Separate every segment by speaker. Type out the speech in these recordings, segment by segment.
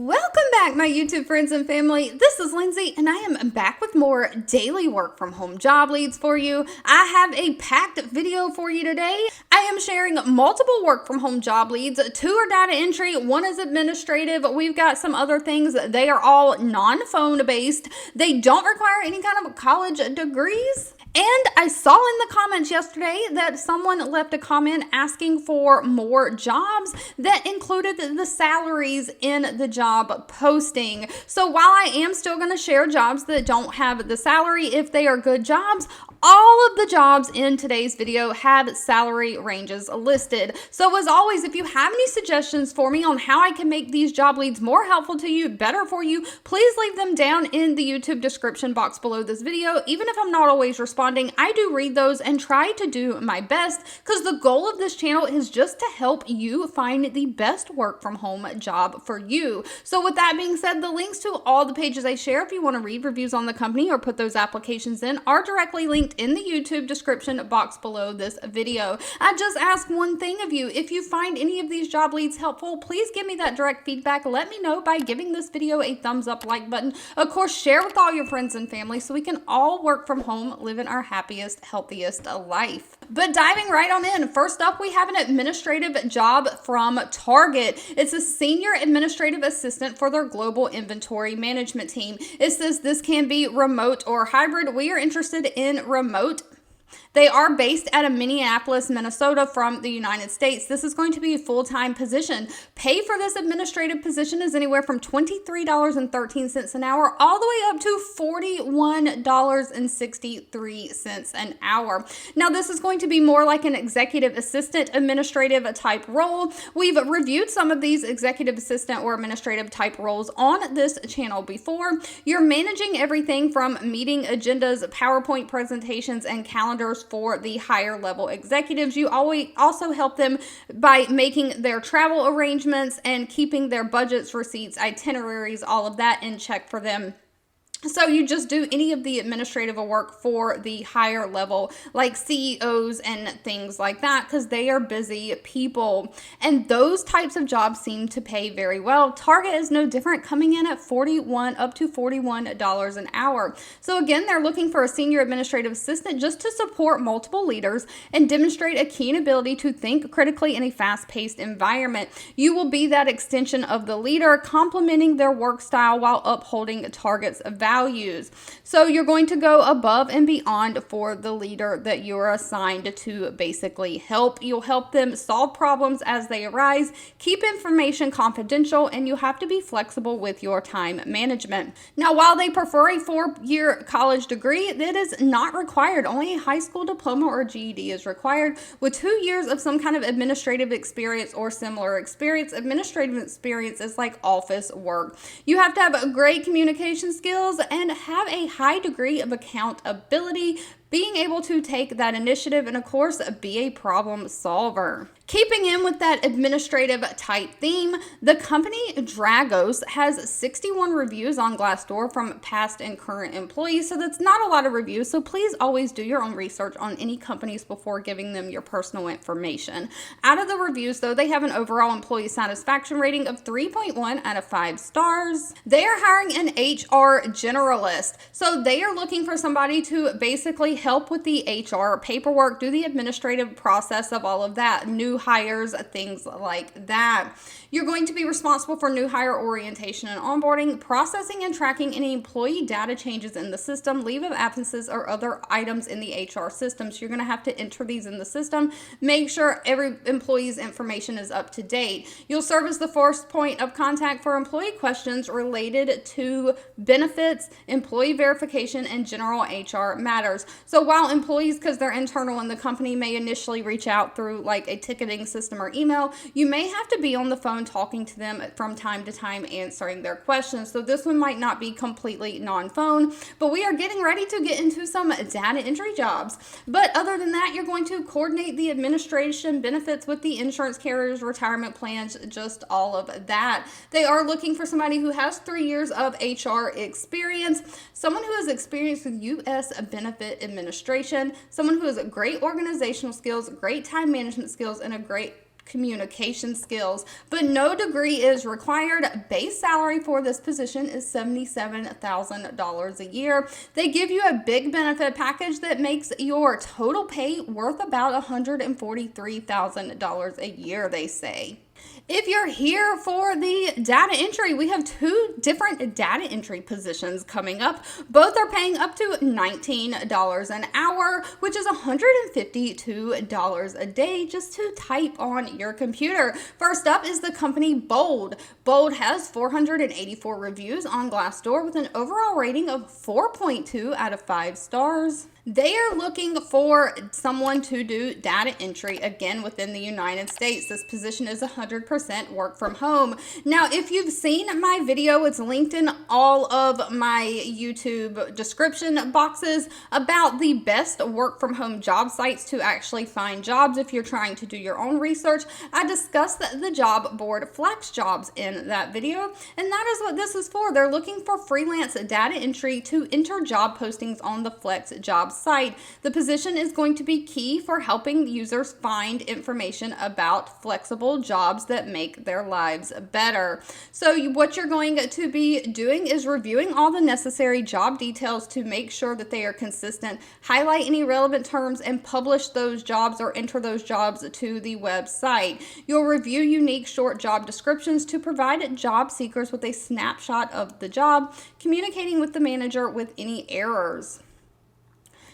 Speaker 1: Welcome back, my YouTube friends and family. This is Lindsay, and I am back with more daily work from home job leads for you. I have a packed video for you today. I am sharing multiple work from home job leads. 2 are data entry, 1 is administrative. We've got some other things. They are all non-phone based. They don't require any kind of college degrees. And I saw in the comments yesterday that someone left a comment asking for more jobs that included the salaries in the job posting. So while I am still going to share jobs that don't have the salary, if they are good jobs, all of the jobs in today's video have salary ranges listed. So as always, if you have any suggestions for me on how I can make these job leads more helpful to you, better for you, please leave them down in the YouTube description box below this video. Even if I'm not always responding, I do read those and try to do my best, because the goal of this channel is just to help you find the best work from home job for you. So with that being said, the links to all the pages I share if you want to read reviews on the company or put those applications in are directly linked in the YouTube description box below this video. I just ask one thing of you. If you find any of these job leads helpful, please give me that direct feedback. Let me know by giving this video a thumbs up, like button. Of course, share with all your friends and family so we can all work from home, living our happiest, healthiest life. But diving right on in, first up, we have an administrative job from Target. It's a senior administrative assistant for their global inventory management team. It says this can be remote or hybrid. We are interested in remote. They are based out of Minneapolis, Minnesota from the United States. This is going to be a full-time position. Pay for this administrative position is anywhere from $23.13 an hour all the way up to $41.63 an hour. Now, this is going to be more like an executive assistant administrative type role. We've reviewed some of these executive assistant or administrative type roles on this channel before. You're managing everything from meeting agendas, PowerPoint presentations, and calendars for the higher level executives. You always also help them by making their travel arrangements and keeping their budgets, receipts, itineraries, all of that in check for them. So you just do any of the administrative work for the higher level, like CEOs and things like that, because they are busy people. And those types of jobs seem to pay very well. Target is no different, coming in at up to $41 an hour. So again, they're looking for a senior administrative assistant just to support multiple leaders and demonstrate a keen ability to think critically in a fast-paced environment. You will be that extension of the leader, complementing their work style while upholding Target's values. So you're going to go above and beyond for the leader that you're assigned to basically help. You'll help them solve problems as they arise, keep information confidential, and you have to be flexible with your time management. Now, while they prefer a 4-year college degree, that is not required. Only a high school diploma or GED is required, with 2 years of some kind of administrative experience or similar experience. Administrative experience is like office work. You have to have great communication skills and have a high degree of accountability, being able to take that initiative, and of course, be a problem solver. Keeping in with that administrative type theme, the company Dragos has 61 reviews on Glassdoor from past and current employees, so that's not a lot of reviews, so please always do your own research on any companies before giving them your personal information. Out of the reviews, though, they have an overall employee satisfaction rating of 3.1 out of 5 stars. They are hiring an HR generalist, so they are looking for somebody to basically help with the HR paperwork, do the administrative process of all of that, new hires, things like that. You're going to be responsible for new hire orientation and onboarding, processing and tracking any employee data changes in the system, leave of absences, or other items in the HR system. So you're going to have to enter these in the system, make sure every employee's information is up to date. You'll serve as the first point of contact for employee questions related to benefits, employee verification, and general HR matters. So while employees, because they're internal in the company, may initially reach out through like a ticketing system or email, you may have to be on the phone talking to them from time to time, answering their questions. So this one might not be completely non-phone, but we are getting ready to get into some data entry jobs. But other than that, you're going to coordinate the administration, benefits with the insurance carriers, retirement plans, just all of that. They are looking for somebody who has 3 years of HR experience, someone who has experience with U.S. benefit administration, someone who has great organizational skills, great time management skills, and a great communication skills, but no degree is required. Base salary for this position is $77,000 a year. They give you a big benefit package that makes your total pay worth about $143,000 a year, they say. If you're here for the data entry, we have two different data entry positions coming up. Both are paying up to $19 an hour, which is $152 a day just to type on your computer. First up is the company Bold. Bold has 484 reviews on Glassdoor with an overall rating of 4.2 out of 5 stars. They are looking for someone to do data entry again within the United States. This position is 100% work from home. Now, if you've seen my video, it's linked in all of my YouTube description boxes about the best work from home job sites to actually find jobs if you're trying to do your own research. I discussed the job board Flex Jobs in that video, and that is what this is for. They're looking for freelance data entry to enter job postings on the Flex Jobs site. The position is going to be key for helping users find information about flexible jobs that make their lives better. So what you're going to be doing is reviewing all the necessary job details to make sure that they are consistent, highlight any relevant terms, and publish those jobs or enter those jobs to the website. You'll review unique short job descriptions to provide job seekers with a snapshot of the job, communicating with the manager with any errors.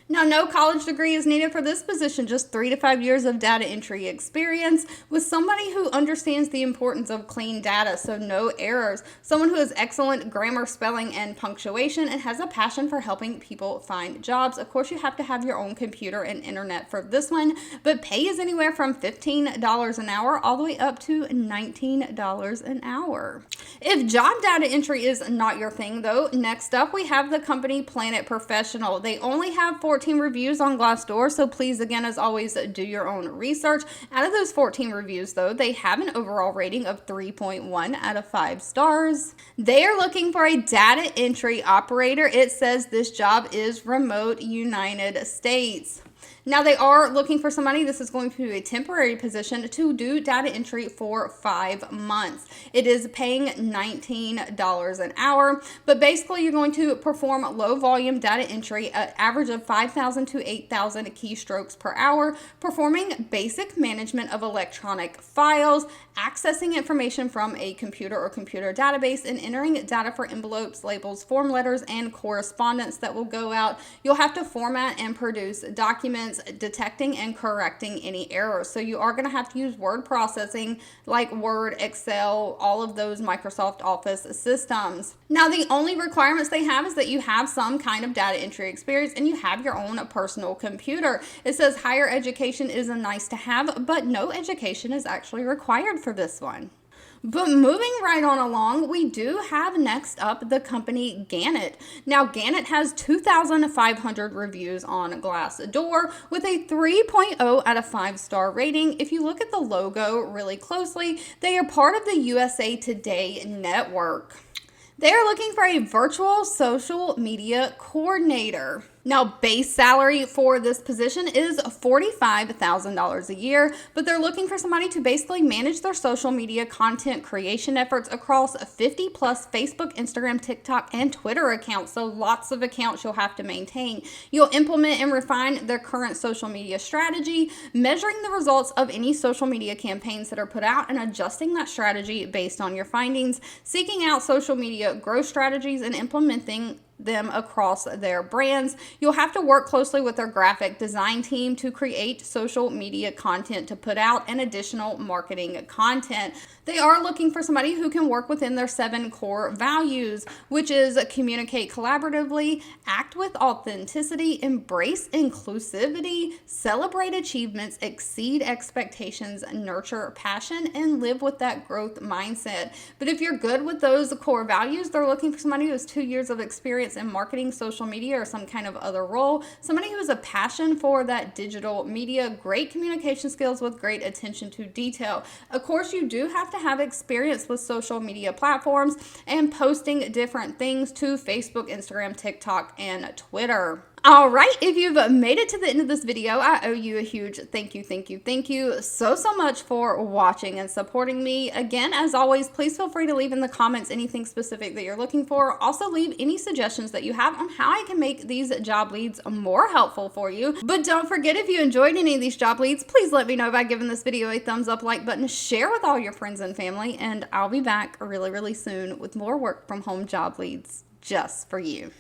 Speaker 1: Now, no college degree is needed for this position, just 3 to 5 years of data entry experience with somebody who understands the importance of clean data, so no errors. Someone who has excellent grammar, spelling, and punctuation and has a passion for helping people find jobs. Of course, you have to have your own computer and internet for this one, but pay is anywhere from $15 an hour all the way up to $19 an hour. If job data entry is not your thing, though, next up we have the company Planet Professional. They only have 14 reviews on Glassdoor, so please, again, as always, do your own research. Out of those 14 reviews, though, they have an overall rating of 3.1 out of 5 stars. They are looking for a data entry operator. It says this job is remote United States. Now, they are looking for somebody. This is going to be a temporary position to do data entry for 5 months. It is paying $19 an hour, but basically you're going to perform low volume data entry at average of 5,000 to 8,000 keystrokes per hour, performing basic management of electronic files, accessing information from a computer or computer database, and entering data for envelopes, labels, form letters, and correspondence that will go out. You'll have to format and produce documents, detecting and correcting any errors. So you are going to have to use word processing like Word, Excel, all of those Microsoft Office systems. Now, the only requirements they have is that you have some kind of data entry experience and you have your own personal computer. It says higher education is a nice to have, but no education is actually required for this one. But moving right on along, we do have next up the company Gannett. Now, Gannett has 2,500 reviews on Glassdoor with a 3.0 out of 5 star rating. If you look at the logo really closely, they are part of the USA Today network. They are looking for a virtual social media coordinator. Now, base salary for this position is $45,000 a year, but they're looking for somebody to basically manage their social media content creation efforts across 50 plus Facebook, Instagram, TikTok, and Twitter accounts. So lots of accounts you'll have to maintain. You'll implement and refine their current social media strategy, measuring the results of any social media campaigns that are put out and adjusting that strategy based on your findings, seeking out social media growth strategies and implementing them across their brands. You'll have to work closely with their graphic design team to create social media content to put out and additional marketing content. They are looking for somebody who can work within their 7 core values, which is communicate collaboratively, act with authenticity, embrace inclusivity, celebrate achievements, exceed expectations, nurture passion, and live with that growth mindset. But if you're good with those core values, they're looking for somebody who has 2 years of experience in marketing, social media, or some kind of other role. Somebody who has a passion for that digital media, great communication skills with great attention to detail. Of course, you do have to have experience with social media platforms and posting different things to Facebook, Instagram, TikTok, and Twitter. All right, if you've made it to the end of this video, I owe you a huge thank you, thank you so much for watching and supporting me. Again, as always, please feel free to leave in the comments anything specific that you're looking for. Also, leave any suggestions that you have on how I can make these job leads more helpful for you. But don't forget, if you enjoyed any of these job leads, please let me know by giving this video a thumbs up, like button, share with all your friends and family, and I'll be back really soon with more work from home job leads just for you.